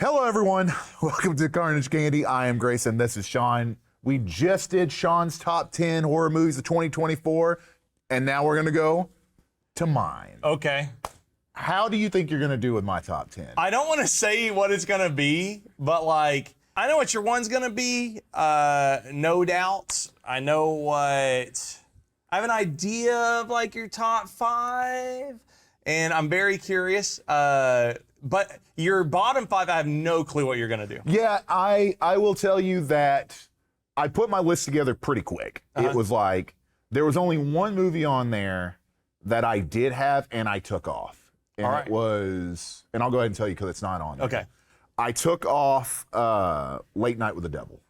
Hello, everyone. Welcome to Carnage Candy. I am Greyson. This is Sean. We just did Sean's top 10 horror movies of 2024, and now we're going to go to mine. Okay. How do you think you're going to do with my top 10? I don't want to say what it's going to be, but like, I know what your one's going to be. No doubt. I know what, I have an idea of like your top 5, and I'm very curious. But your bottom 5, I have no clue what you're going to do. Yeah, I will tell you that I put my list together pretty quick. It was like, there was only one movie on there that I did have and I took off. And All right. It was, and I'll go ahead and tell you because it's not on there. Okay. I took off Late Night with the Devil.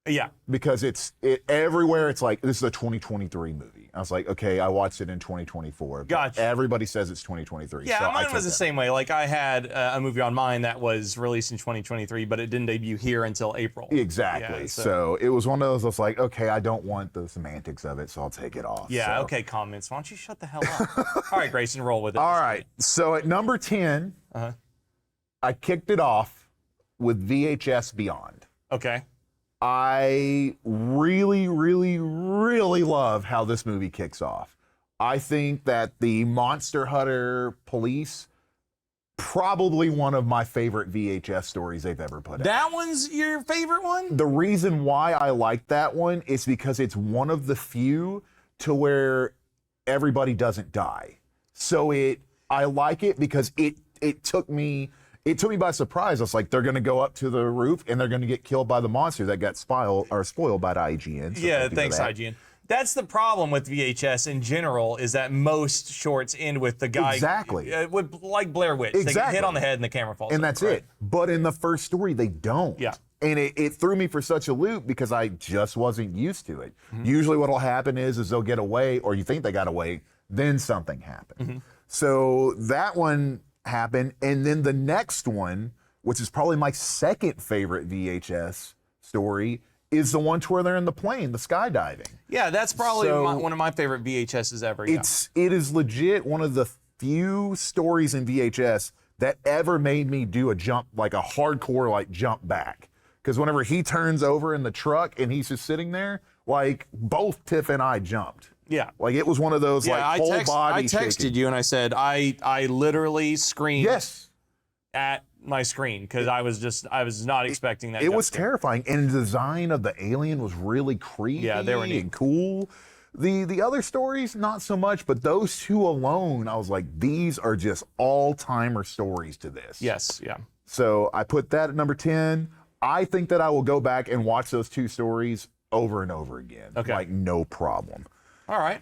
Yeah. Because it everywhere it's like, this is a 2023 movie. I was like, okay, I watched it in 2024. Gotcha. Everybody says it's 2023. Yeah, so mine was the same way. Like I had a movie on mine that was released in 2023, but it didn't debut here until April. Exactly. Yeah, so it was one of those, I was like, okay, I don't want the semantics of it, so I'll take it off. Yeah, so. okay, comments. Why don't you shut the hell up? All right, Grayson, roll with it. All right. So at number 10, I kicked it off with VHS Beyond. Okay. I really, really, really love how this movie kicks off. I think that the Monster Hunter police, probably one of my favorite VHS stories they've ever put out. That one's your favorite one? The reason why I like that one is because it's one of the few to where everybody doesn't die. So I like it because it took me by surprise. I was like, they're going to go up to the roof and they're going to get killed by the monster that got spoiled by the IGN. So Yeah, thanks, IGN. That's the problem with VHS in general, is that most shorts end with the guy. Exactly. With, like Blair Witch. They get hit on the head and the camera falls And over, that's right? it. But in the first story, they don't. Yeah. And it threw me for such a loop because I just wasn't used to it. Usually what'll happen is they'll get away, or you think they got away, then something happened. So that one happened, and then the next one, which is probably my second favorite VHS story, is the one to where they're in the plane, the skydiving. Yeah, that's probably So- one of my favorite VHSs ever. Yeah. It is legit one of the few stories in VHS that ever made me do a jump, like a hardcore like jump back. Because whenever he turns over in the truck and he's just sitting there, like both Tiff and I jumped. Yeah. Like it was one of those like I whole body I texted shaking. you and I said I literally screamed Yes. at my screen because I was not expecting that. It was jump scare. terrifying, and the design of the alien was really creepy Yeah, they were neat. and cool. The other stories, not so much, but those two alone, I was like, these are just all-timer stories to this. Yes, yeah. So I put that at number 10. I think that I will go back and watch those two stories over and over again. Okay. Like, no problem. All right.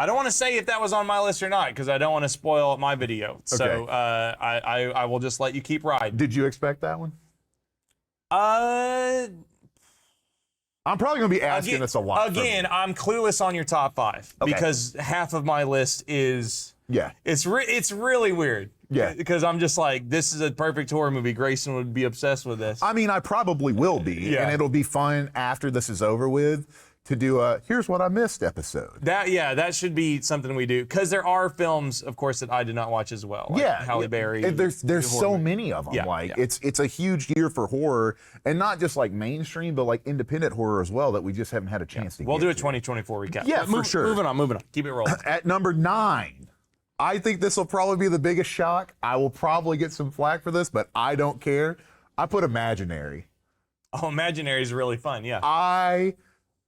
I don't want to say if that was on my list or not because I don't want to spoil my video. So Okay. I will just let you keep riding. Did you expect that one? Uh, I'm probably going to be asking this a lot. from Again, you. I'm clueless on your top 5 Okay. because half of my list is Yeah. it's really weird. Yeah. Because I'm just like, this is a perfect horror movie. Grayson would be obsessed with this. I mean, I probably will be. Yeah. And it'll be fun after this is over with to do a here's what I missed episode. That should be something we do because there are films, of course, that I did not watch as well. Like Yeah, Halle Berry. And there's horror so movie. many of them. Yeah, like yeah. it's a huge year for horror, and not just like mainstream, but like independent horror as well that we just haven't had a chance to. We'll get do a to. 2024 recap. Yeah, But for sure. Moving on. Keep it rolling. At number 9, I think this will probably be the biggest shock. I will probably get some flack for this, but I don't care. I put Imaginary. Oh, Imaginary is really fun. Yeah.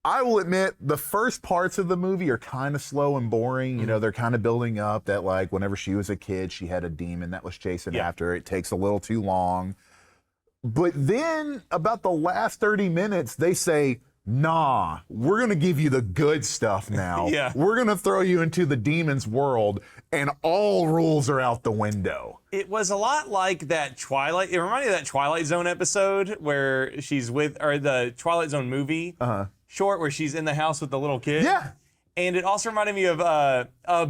I will admit the first parts of the movie are kind of slow and boring. You know, they're kind of building up that like whenever she was a kid, she had a demon that was chasing after her. It takes a little too long. But then about the last 30 minutes, they say, nah, we're going to give you the good stuff now. Yeah. We're going to throw you into the demon's world and all rules are out the window. It was a lot like that Twilight. It reminded me of that Twilight Zone episode where she's with, or the Twilight Zone movie short where she's in the house with the little kid. Yeah. And it also reminded me of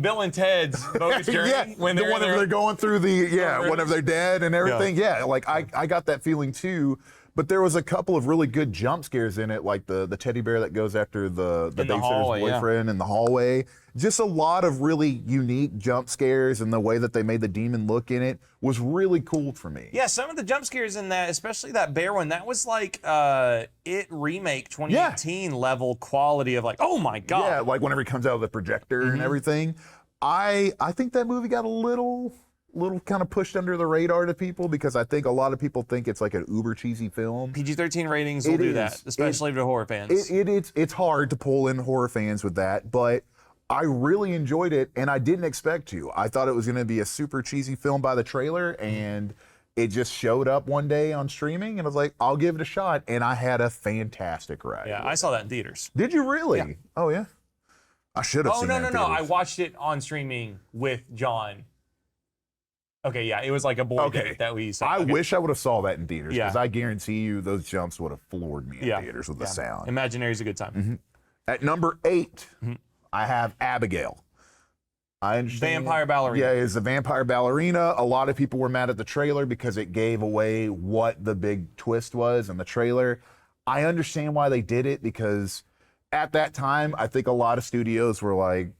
Bill and Ted's Bogus Journey. Yeah, whenever they're going through whenever they're dead and everything. Yeah, like I got that feeling too. But there was a couple of really good jump scares in it, like the teddy bear that goes after the babysitter's hallway, boyfriend in the hallway. Just a lot of really unique jump scares, and the way that they made the demon look in it was really cool for me. Yeah, some of the jump scares in that, especially that bear one, that was like It remake 2018 level quality of like, oh my god. Yeah, like whenever he comes out of the projector and everything. I think that movie got a little kind of pushed under the radar to people, because I think a lot of people think it's like an uber cheesy film. PG-13 ratings will do that, especially to horror fans. It's hard to pull in horror fans with that, but I really enjoyed it, and I didn't expect to. I thought it was going to be a super cheesy film by the trailer, and it just showed up one day on streaming, and I was like, I'll give it a shot, and I had a fantastic ride. Yeah, I saw that in theaters. Did you really? Yeah. Oh, yeah? I should have seen that in no. I theaters. watched it on streaming with John. Okay, yeah, it was like a boy date that we saw. I Okay. wish I would have saw that in theaters, because Yeah. I guarantee you those jumps would have floored me in Yeah. theaters with the Yeah. sound. Imaginary's a good time. At number 8, I have Abigail. I understand. Vampire ballerina. Yeah, it's a vampire ballerina. A lot of people were mad at the trailer because it gave away what the big twist was in the trailer. I understand why they did it, because at that time, I think a lot of studios were like,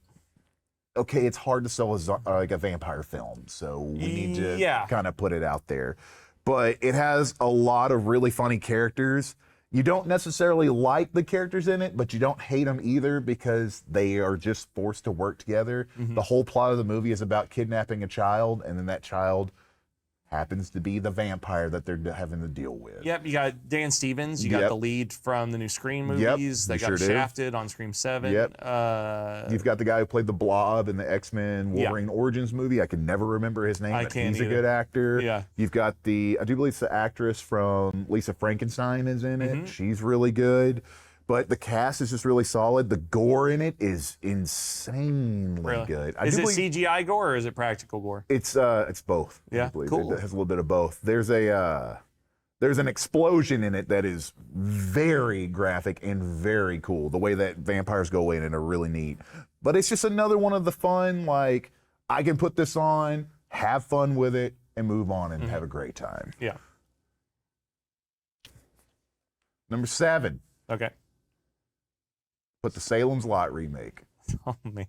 okay, it's hard to sell like a vampire film, so we need to kind of put it out there. But it has a lot of really funny characters. You don't necessarily like the characters in it, but you don't hate them either, because they are just forced to work together. The whole plot of the movie is about kidnapping a child, and then that child happens to be the vampire that they're having to deal with. Yep, you got Dan Stevens. You got the lead from the new Scream movies. They you got sure do. Shafted on Scream 7. Yep. You've got the guy who played the Blob in the X-Men Wolverine Origins movie. I can never remember his name, but he's a good actor. Yeah. You've got I do believe it's the actress from Lisa Frankenstein is in it. She's really good. But the cast is just really solid. The gore in it is insanely good. Is it CGI gore or is it practical gore? It's both. Yeah, I believe. cool. It has a little bit of both. There's an explosion in it that is very graphic and very cool. The way that vampires go in and are really neat. But it's just another one of the fun, like, I can put this on, have fun with it, and move on and have a great time. Yeah. Number 7. Okay. Put the Salem's Lot remake. Oh, man.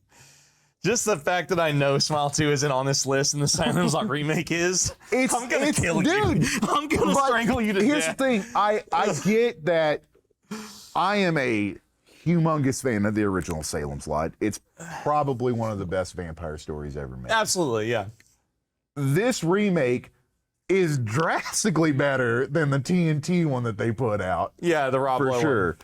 Just the fact that I know Smile 2 isn't on this list and the Salem's Lot remake is, I'm going to kill you. Dude, I'm going to strangle you to here's death. the thing. I get that I am a humongous fan of the original Salem's Lot. It's probably one of the best vampire stories ever made. Absolutely, yeah. This remake is drastically better than the TNT one that they put out. Yeah, the Rob Lowe For sure.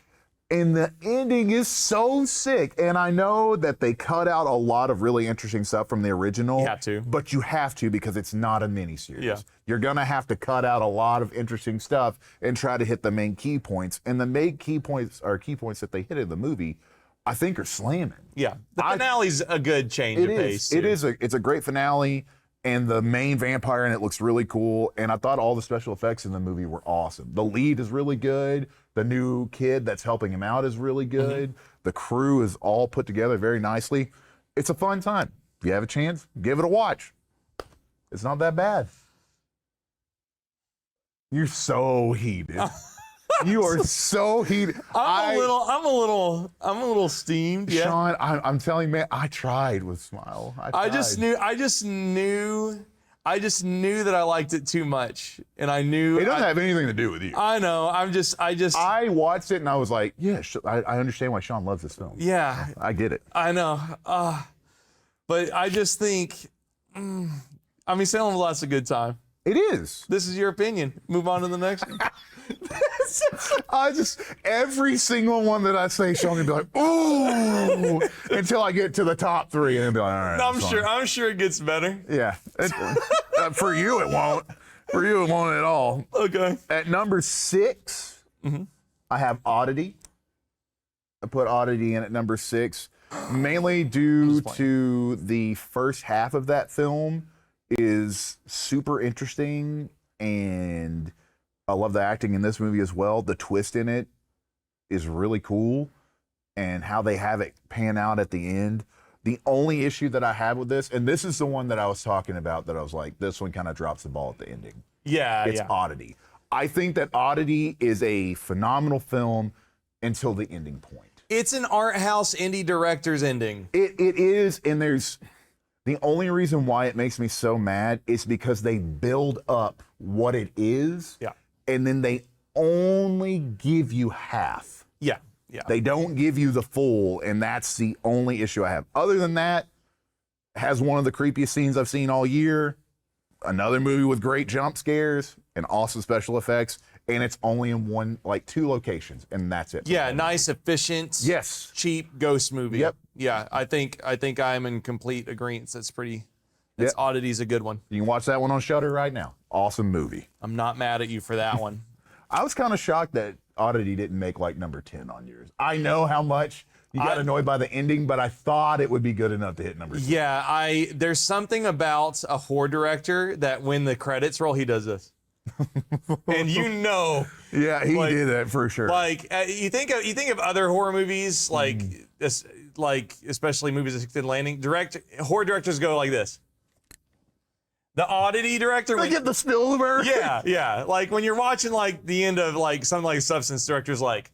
And the ending is so sick. And I know that they cut out a lot of really interesting stuff from the original. You have to. But you have to, because it's not a miniseries. Yeah. You're going to have to cut out a lot of interesting stuff and try to hit the main key points. And the main key points that they hit in the movie, I think, are slamming. Yeah. The finale's a good change of pace. It's a great finale. And the main vampire in it looks really cool. And I thought all the special effects in the movie were awesome. The lead is really good. The new kid that's helping him out is really good. The crew is all put together very nicely. It's a fun time. If you have a chance, give it a watch. It's not that bad. You're so heated. You are so heated. I'm a little steamed. Yeah. Sean, I'm telling you, man, I tried with Smile. I just knew that I liked it too much, and I knew it doesn't have anything to do with you. I know. I watched it and I was like, yeah, I understand why Sean loves this film. Yeah. I get it. I know. But I just think, Salem Lot's a good time. It is. This is your opinion. Move on to the next one. Every single one that I say, Sean will be like, ooh, until I get to the top 3, and then be like, all right. I'm sure it gets better. Yeah. For you, it won't. For you, it won't at all. Okay. At number 6, I have Odity. I put Odity in at number 6, mainly due to the first half of that film is super interesting, and I love the acting in this movie as well. The twist in it is really cool, and how they have it pan out at the end. The only issue that I have with this, and this is the one that I was talking about, that I was like, this one kind of drops the ball at the ending. Yeah, It's Odity. I think that Odity is a phenomenal film until the ending point. It's an art house indie director's ending. It is, and there's the only reason why it makes me so mad is because they build up what it is, Yeah. and then they only give you half. Yeah. Yeah. They don't give you the full, and that's the only issue I have. Other than that, has one of the creepiest scenes I've seen all year. Another movie with great jump scares and awesome special effects, and it's only in two locations, and that's it. Yeah, nice, efficient, Yes. cheap ghost movie. Yep. Yeah, I think I'm in complete agreement. That's Oddity's a good one. You can watch that one on Shudder right now. Awesome movie. I'm not mad at you for that one. I was kind of shocked that Oddity didn't make like number 10 on yours. I know how much you got annoyed by the ending, but I thought it would be good enough to hit number 10. Yeah, there's something about a horror director that when the credits roll, he does this. And Yeah, he did that for sure. Like you think of other horror movies, like this, like especially movies with Extended Landing. Horror directors go like this. The Oddity director. They get the Spielberg. Yeah. Like when you're watching like the end of like something like Substance, director's like.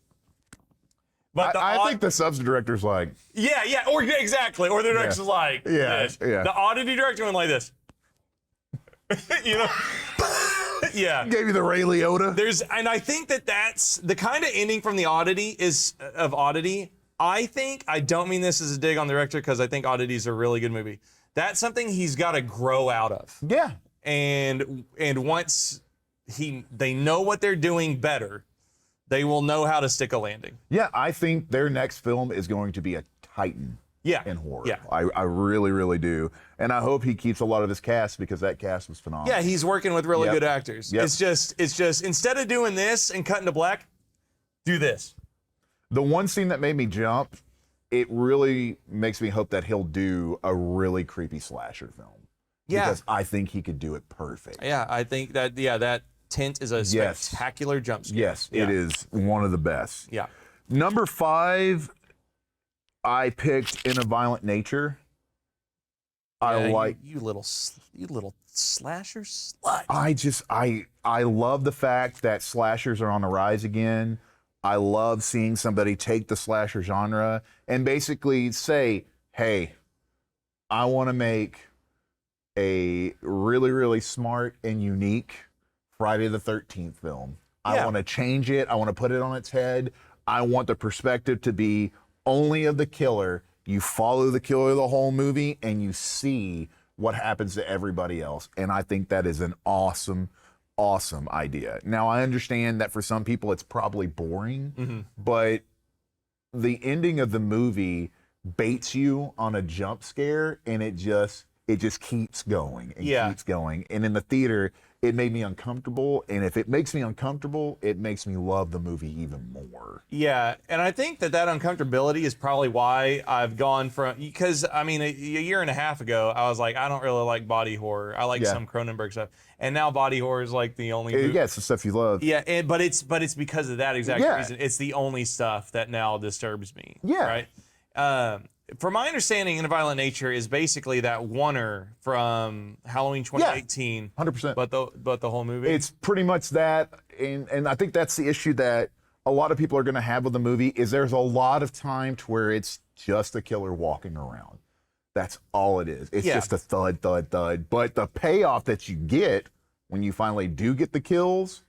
But I think the Substance director's like. Yeah, or exactly, or the director's like. This. Yeah. The Oddity director went like this. You know. Yeah. Gave you the Ray Liotta. And I think that's the kind of ending from the Oddity of Oddity. I don't mean this as a dig on the director because I think Oddity is a really good movie. That's something he's got to grow out of. Yeah. And once they know what they're doing better, they will know how to stick a landing. Yeah, I think their next film is going to be a titan. In horror. Yeah. I really, really do. And I hope he keeps a lot of his cast because that cast was phenomenal. Yeah, he's working with really good actors. Yep. It's just instead of doing this and cutting to black, do this. The one scene that made me jump, it really makes me hope that he'll do a really creepy slasher film. Yeah. Because I think he could do it perfect. Yeah, I think that tent is a spectacular jump scare. Yes, it is one of the best. Yeah. Number 5, I picked In a Violent Nature. You little slasher slut. I love the fact that slashers are on the rise again. I love seeing somebody take the slasher genre and basically say, hey, I want to make a really, really smart and unique Friday the 13th film. I want to change it. I want to put it on its head. I want the perspective to be only of the killer. You follow the killer the whole movie and you see what happens to everybody else. And I think that is an awesome idea. Now, I understand that for some people it's probably boring, but the ending of the movie baits you on a jump scare and it just keeps going and keeps going. And in the theater, it made me uncomfortable. And if it makes me uncomfortable, it makes me love the movie even more. Yeah, and I think that uncomfortability is probably why I've gone from, because I mean, a year and a half ago, I was like, I don't really like body horror. I like some Cronenberg stuff. And now body horror is like the only movie. Yeah, it's the stuff you love. Yeah, but it's because of that exact reason. It's the only stuff that now disturbs me. Yeah. Right? From my understanding, In a Violent Nature is basically that oneer from Halloween 2018. 100%. But the whole movie. It's pretty much that, and I think that's the issue that a lot of people are going to have with the movie is there's a lot of time to where it's just a killer walking around. That's all it is. It's just a thud, thud, thud. But the payoff that you get when you finally do get the kills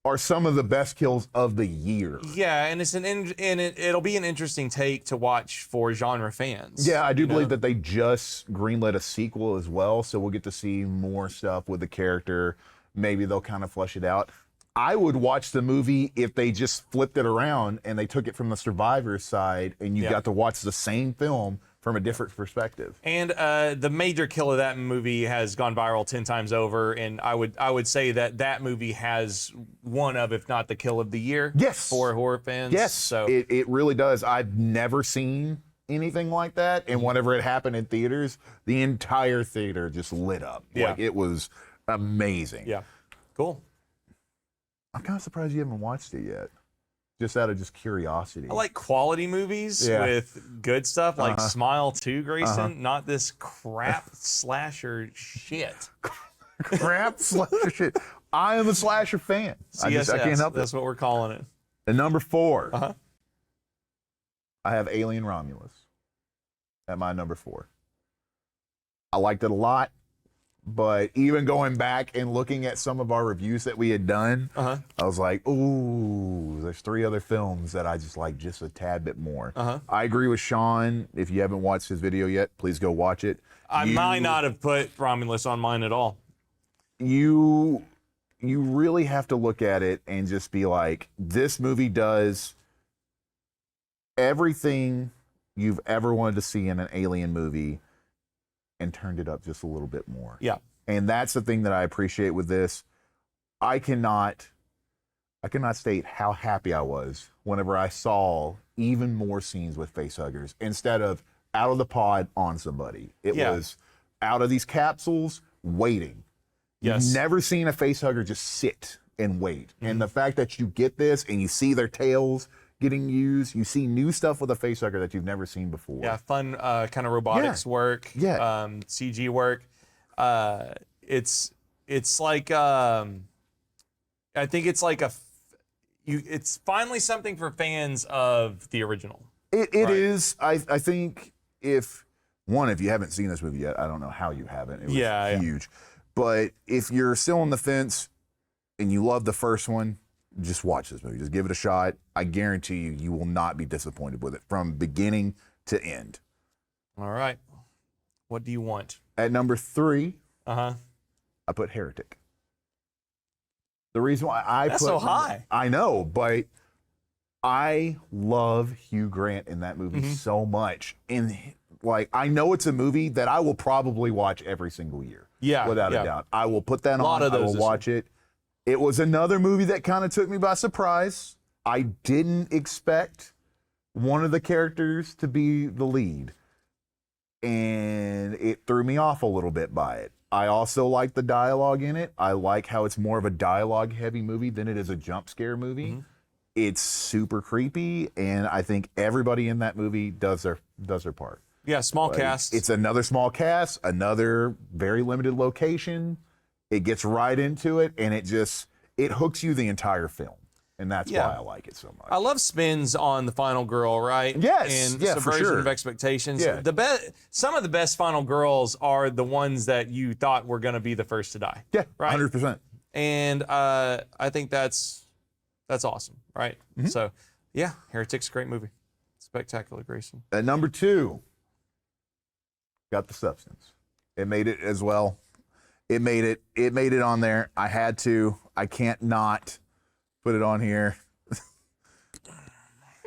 are some of the best kills of the year. Yeah, and it'll be an interesting take to watch for genre fans. Yeah, I do believe that they just greenlit a sequel as well, so we'll get to see more stuff with the character. Maybe they'll kind of flesh it out. I would watch the movie if they just flipped it around and they took it from the survivor's side and you got to watch the same film from a different perspective. And the major kill of that movie has gone viral 10 times over, and I would say that movie has one of, if not the kill of the year. Yes. For horror fans. Yes. So it really does. I've never seen anything like that, and whenever it happened in theaters, the entire theater just lit up. Yeah. Like it was amazing. Yeah. Cool. I'm kind of surprised you haven't watched it yet. Just out of just curiosity. I like quality movies with good stuff, like Smile 2, Greyson, not this crap slasher shit. Crap slasher shit. I am a slasher fan. I can't help it. That's what we're calling it. And number 4, Uh-huh. I have Alien Romulus at my number 4. I liked it a lot, but even going back and looking at some of our reviews that we had done, Uh-huh. I was like, ooh, there's 3 other films that I just like just a tad bit more. Uh-huh. I agree with Sean. If you haven't watched his video yet, please go watch it. I might not have put Romulus on mine at all. You really have to look at it and just be like, this movie does everything you've ever wanted to see in an alien movie and turned it up just a little bit more. Yeah. And that's the thing that I appreciate with this. I cannot state how happy I was whenever I saw even more scenes with facehuggers instead of out of the pod on somebody. It was out of these capsules waiting. Yes. You've never seen a facehugger just sit and wait. And the fact that you get this and you see their tails getting used, you see new stuff with a facehugger that you've never seen before. Yeah, fun kind of robotics work. Yeah. CG work. It's like I think it's like it's finally something for fans of the original. It is. I think if you haven't seen this movie yet, I don't know how you haven't. It was huge. But if you're still on the fence and you love the first one, just watch this movie. Just give it a shot. I guarantee you will not be disappointed with it from beginning to end. All right. What do you want? At number 3, I put Heretic. The reason why That's so high. I know, but I love Hugh Grant in that movie so much. And like, I know it's a movie that I will probably watch every single year. Yeah. Without a doubt. I will put that on. Lot of those I will watch it. It was another movie that kind of took me by surprise. I didn't expect one of the characters to be the lead. And it threw me off a little bit by it. I also like the dialogue in it. I like how it's more of a dialogue heavy movie than it is a jump scare movie. It's super creepy, and I think everybody in that movie does their part. Yeah, small cast. It's another small cast, another very limited location. It gets right into it, and it hooks you the entire film. And that's why I like it so much. I love spins on the final girl, right? Yes, and yeah, for subversion sure. of expectations. Yeah. Some of the best final girls are the ones that you thought were going to be the first to die. Yeah, right. 100%. And I think that's awesome, right? So, yeah, Heretic's a great movie. Spectacular, Greyson. At number 2, got The Substance. It made it as well. It made it on there. I had to. I can't not put it on here.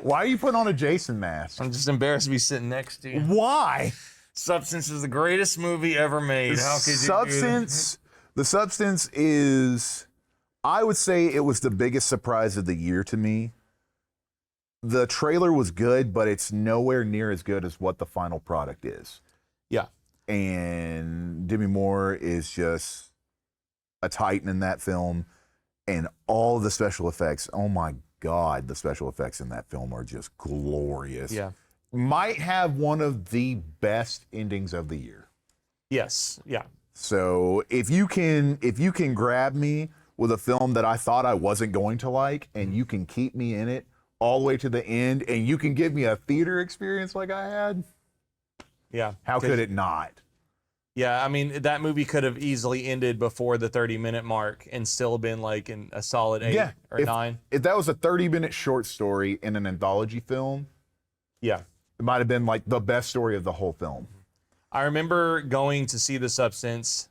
Why are you putting on a Jason mask? I'm just embarrassed to be sitting next to you. Why? Substance is the greatest movie ever made. How could you do that? The Substance is, I would say it was the biggest surprise of the year to me. The trailer was good, but it's nowhere near as good as what the final product is. Yeah. And Demi Moore is just a titan in that film. And all of the special effects, oh my God, the special effects in that film are just glorious. Yeah. Might have one of the best endings of the year. Yes. Yeah. So if you can grab me with a film that I thought I wasn't going to like, and you can keep me in it all the way to the end, and you can give me a theater experience like I had, yeah. How could it not? Yeah, I mean, that movie could have easily ended before the 30-minute mark and still been like in a solid 8 or 9. If that was a 30-minute short story in an anthology film, yeah, it might have been like the best story of the whole film. I remember going to see The Substance.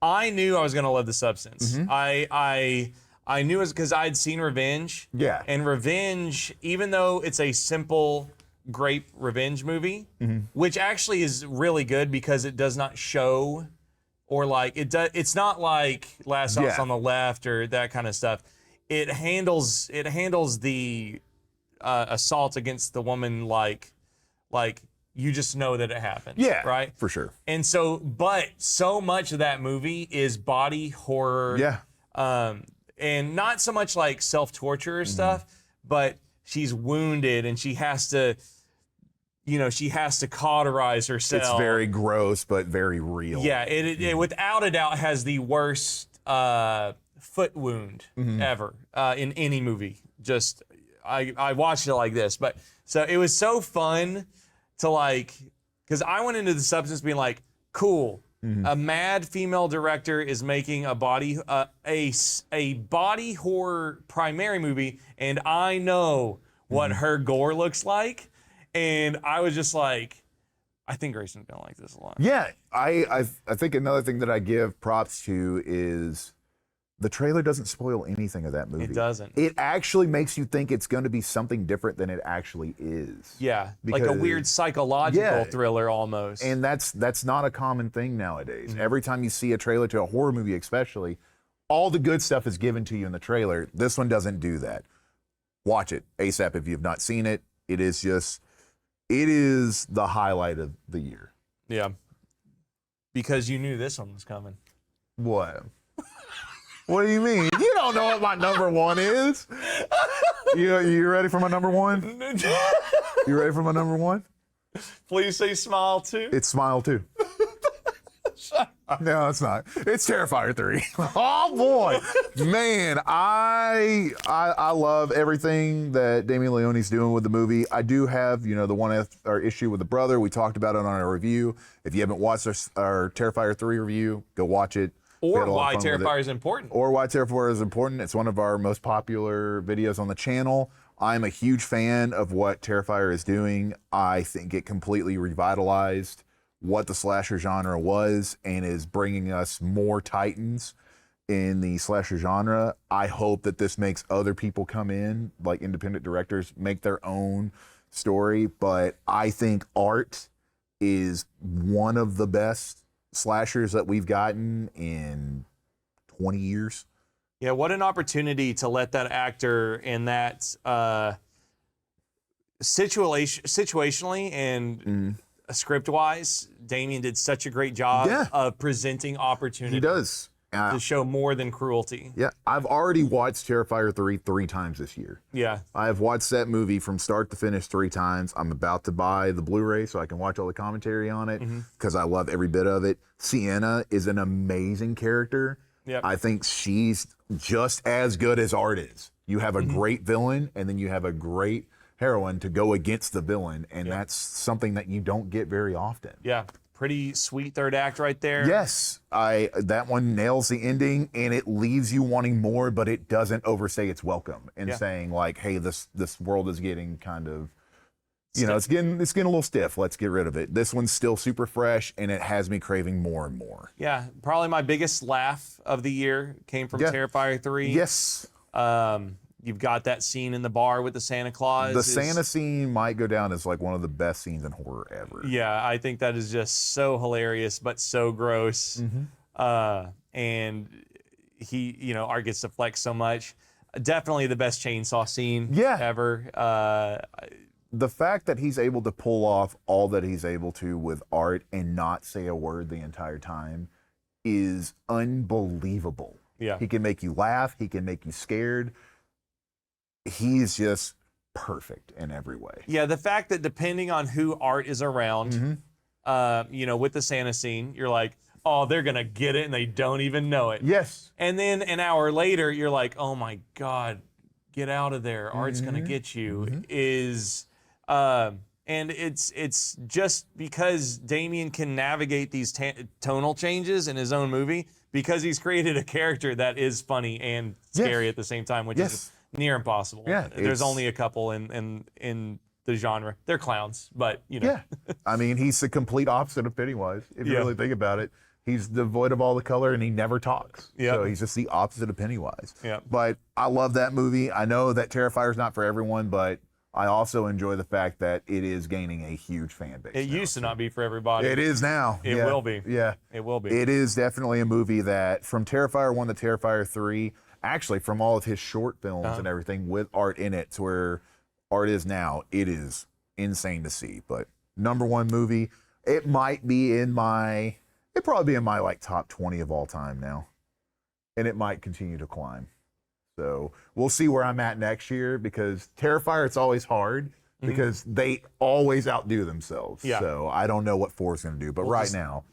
I knew I was going to love The Substance. I knew it because I'd seen Revenge. Yeah. And Revenge, even though it's a simple, great revenge movie, which actually is really good because it does not show or like it's not like Last House on the Left or that kind of stuff. It handles the assault against the woman like you just know that it happened. Yeah, right, for sure. And so, but so much of that movie is body horror. Yeah. And not so much like self-torture or stuff, but she's wounded and she has to cauterize herself. It's very gross, but very real. Yeah, it without a doubt has the worst foot wound ever in any movie. Just I watched it like this, but so it was so fun to like, because I went into the substance being like, cool. A mad female director is making a body body horror primary movie, and I know what her gore looks like, and I was just like, I think Grayson's gonna like this a lot. Yeah, I think another thing that I give props to is the trailer doesn't spoil anything of that movie. It doesn't. It actually makes you think it's going to be something different than it actually is. Yeah, like a weird psychological thriller almost. And that's not a common thing nowadays. Every time you see a trailer to a horror movie especially, all the good stuff is given to you in the trailer. This one doesn't do that. Watch it ASAP if you've not seen it. It is the highlight of the year. Yeah. Because you knew this one was coming. What? What do you mean? You don't know what my number one is. You ready for my number one? You ready for my number one? Please say Smile 2. It's Smile 2. No, it's not. It's Terrifier 3. Oh boy, man, I love everything that Damien Leone's doing with the movie. I do have, the one issue with the brother. We talked about it on our review. If you haven't watched our Terrifier 3 review, go watch it. Or why Terrifier is important. Or why Terrifier is important. It's one of our most popular videos on the channel. I'm a huge fan of what Terrifier is doing. I think it completely revitalized what the slasher genre was and is bringing us more titans in the slasher genre. I hope that this makes other people come in, like independent directors, make their own story. But I think Art is one of the best slashers that we've gotten in 20 years. Yeah, what an opportunity to let that actor in that situationally and script-wise, Damien did such a great job of presenting opportunity. He does. To show more than cruelty. Yeah, I've already watched Terrifier 3 3 times this year. Yeah. I've watched that movie from start to finish 3 times. I'm about to buy the Blu-ray so I can watch all the commentary on it because I love every bit of it. Sienna is an amazing character. Yep. I think she's just as good as Art is. You have a great villain, and then you have a great heroine to go against the villain, and that's something that you don't get very often. Yeah. Pretty sweet third act right there. Yes, that one nails the ending, and it leaves you wanting more, but it doesn't overstay its welcome and saying like, "Hey, this world is getting kind of, it's getting a little stiff. Let's get rid of it." This one's still super fresh, and it has me craving more and more. Yeah, probably my biggest laugh of the year came from Terrifier 3. Yes. You've got that scene in the bar with the Santa Claus. The Santa scene might go down as like one of the best scenes in horror ever. Yeah, I think that is just so hilarious, but so gross. And he, Art gets to flex so much. Definitely the best chainsaw scene ever. The fact that he's able to pull off all that he's able to with Art and not say a word the entire time is unbelievable. Yeah. He can make you laugh. He can make you scared. He's just perfect in every way. Yeah, the fact that depending on who Art is around, with the Santa scene, you're like, oh, they're going to get it and they don't even know it. Yes. And then an hour later, you're like, oh my God, get out of there. Art's going to get you. And it's just because Damien can navigate these tonal changes in his own movie because he's created a character that is funny and scary at the same time, which is near impossible. Yeah, there's only a couple in the genre. They're clowns, but Yeah, I mean, he's the complete opposite of Pennywise. If you really think about it, he's devoid of all the color and he never talks. So he's just the opposite of Pennywise. Yeah. But I love that movie. I know that Terrifier's not for everyone, but I also enjoy the fact that it is gaining a huge fan base. It used to not be for everybody. It is now. It will be. Yeah. It will be. It is definitely a movie that from Terrifier 1 to Terrifier 3, actually from all of his short films and everything with Art in it to where Art is now, it is insane to see. But number one movie, it'd probably be in my like top 20 of all time now. And it might continue to climb. So we'll see where I'm at next year because Terrifier, it's always hard because they always outdo themselves. Yeah. So I don't know what 4 is going to do, but right now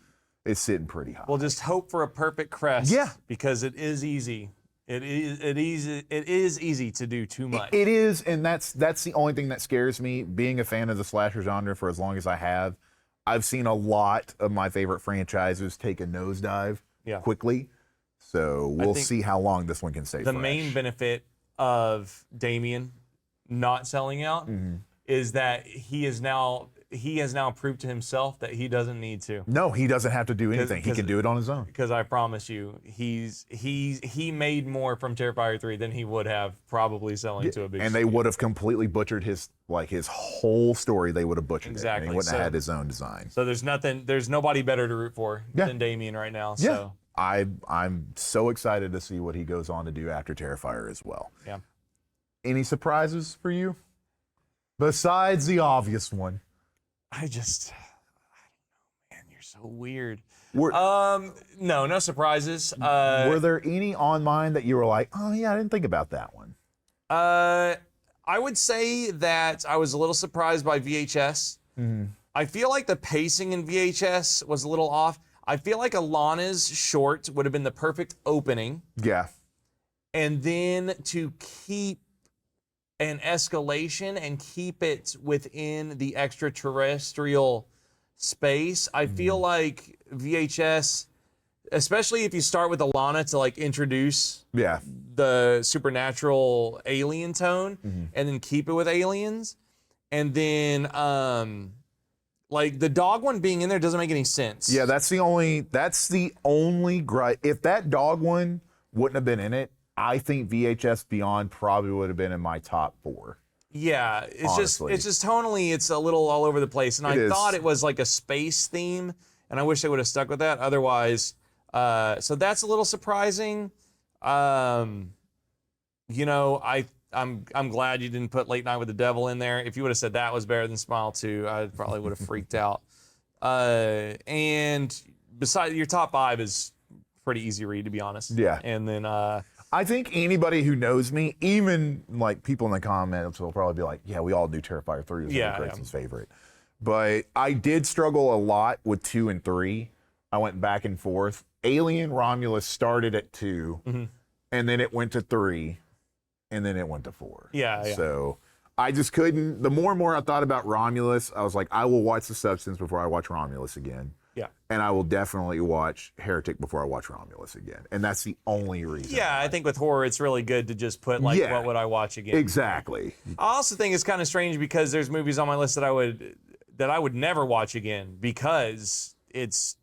it's sitting pretty high. We'll just hope for a perfect crest. Yeah. Because it is easy It is easy to do too much. It is, and that's the only thing that scares me. Being a fan of the slasher genre for as long as I have, I've seen a lot of my favorite franchises take a nosedive quickly. So we'll see how long this one can stay fresh. The main benefit of Damien not selling out is that he has now proved to himself that he doesn't need to. No, he doesn't have to do anything. He can do it on his own. Because I promise you, he made more from Terrifier 3 than he would have probably selling to a big And they would have completely butchered his whole story. They would have butchered it. And he wouldn't have had his own design. So there's nobody better to root for than Damien right now. So I'm so excited to see what he goes on to do after Terrifier as well. Yeah. Any surprises for you? Besides the obvious one. I don't know, man. You're so weird. No surprises. Were there any on mine that you were like, oh yeah, I didn't think about that one? I would say that I was a little surprised by VHS. I feel like the pacing in VHS was a little off. I feel like Alana's short would have been the perfect opening. Yeah. And then to keep an escalation and keep it within the extraterrestrial space, I feel like VHS, especially if you start with Alana to like introduce the supernatural alien tone and then keep it with aliens, and then like the dog one being in there doesn't make any sense. Yeah, that's the only gripe. If that dog one wouldn't have been in it, I think VHS Beyond probably would have been in my top 4. Yeah, it's just tonally, it's a little all over the place, and I thought it was like a space theme, and I wish they would have stuck with that. Otherwise, so that's a little surprising. You know, I'm glad you didn't put Late Night with the Devil in there. If you would have said that was better than Smile 2, I probably would have freaked out. And besides, your top 5 is pretty easy read, to be honest. Yeah. And then I think anybody who knows me, even like people in the comments, will probably be like, yeah, we all knew Terrifier 3 was Grayson's favorite. But I did struggle a lot with 2 and 3. I went back and forth. Alien Romulus started at 2, and then it went to 3, and then it went to 4. Yeah. So I just couldn't. The more and more I thought about Romulus, I was like, I will watch The Substance before I watch Romulus again. Yeah. And I will definitely watch Heretic before I watch Romulus again. And that's the only reason. Yeah, I think with horror, it's really good to just put, like, what would I watch again? Exactly. I also think it's kind of strange because there's movies on my list that I would never watch again because it's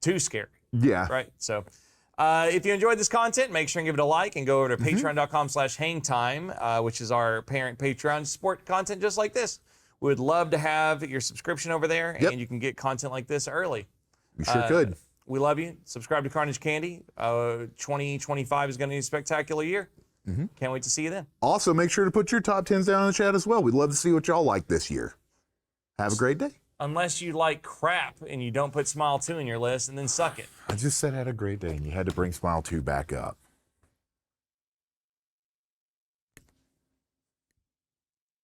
too scary. Yeah. Right? So if you enjoyed this content, make sure and give it a like and go over to patreon.com/hangtime, which is our parent Patreon to support content just like this. We would love to have your subscription over there, and you can get content like this early. You sure could. We love you. Subscribe to Carnage Candy. 2025 is going to be a spectacular year. Can't wait to see you then. Also, make sure to put your top 10s down in the chat as well. We'd love to see what y'all like this year. Have a great day. Unless you like crap and you don't put Smile 2 in your list, and then suck it. I just said had a great day, and you had to bring Smile 2 back up.